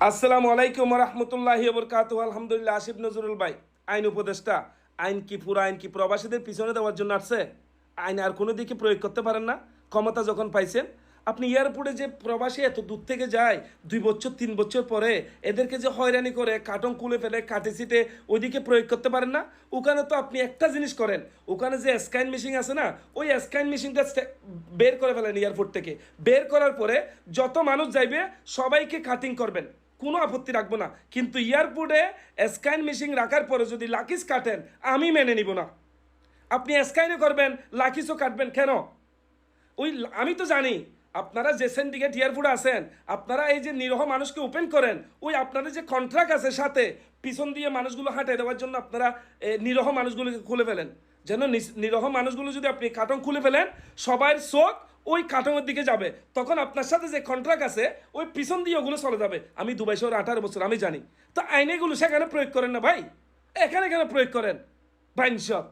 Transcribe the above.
আসসালামু আলাইকুম রহমতুল্লাহি বরকাতুহু। আলহামদুলিল্লাহ। আসিফ নজরুল ভাই, আইন উপদেষ্টা। আইন কি পুরো আইন কি প্রবাসীদের পিছনে দেওয়ার জন্য আসছে? আইন আর কোনো দিকে প্রয়োগ করতে পারেন না? ক্ষমতা যখন পাইছেন, আপনি এয়ারপোর্টে যে প্রবাসী এত দূর থেকে যায়, 2 বছর 3 বছর পরে এদেরকে যে হয়রানি করে কার্টন খুলে ফেলে কাটে সিটে, ওইদিকে প্রয়োগ করতে পারেন না? ওখানে তো আপনি একটা জিনিস করেন, ওখানে যে স্ক্যান মেশিন আছে না, ওই স্ক্যান মেশিনটা বের করে ফেলেন এয়ারপোর্ট থেকে। বের করার পরে যত মানুষ যাইবে সবাইকে কাটিং করবেন, কোনো আপত্তি রাখবো না। কিন্তু এয়ারপোর্টে স্ক্যান মেশিন রাখার পরে যদি লাকিস কাটেন, আমি মেনে নিব না। আপনি স্ক্যানও করবেন, লাকিসও কাটবেন কেন? ওই আমি তো জানি আপনারা যে সিন্ডিকেট এয়ারপোর্টে আছেন, আপনারা এই যে নিরহ মানুষকে ওপেন করেন, ওই আপনাদের যে কন্ট্রাক্ট আছে সাথে পিছন দিয়ে মানুষগুলো হাঁটে দেওয়ার জন্য আপনারা নিরহ মানুষগুলোকে খুলে ফেলেন। যেন নিরহ মানুষগুলো যদি আপনি কার্টন খুলে ফেলেন, সবার চোখ ওই কার্টনের দিকে যাবে, তখন আপনার সাথে যে কন্ট্রাক্ট আছে ওই পিছন দিয়ে ওগুলো চলে যাবে। আমি দুবাই শহরে 18 বছর, আমি জানি। তো আইনেগুলো সেখানে প্রয়োগ করেন না ভাই, এখানে কেন প্রয়োগ করেন? বাইনসব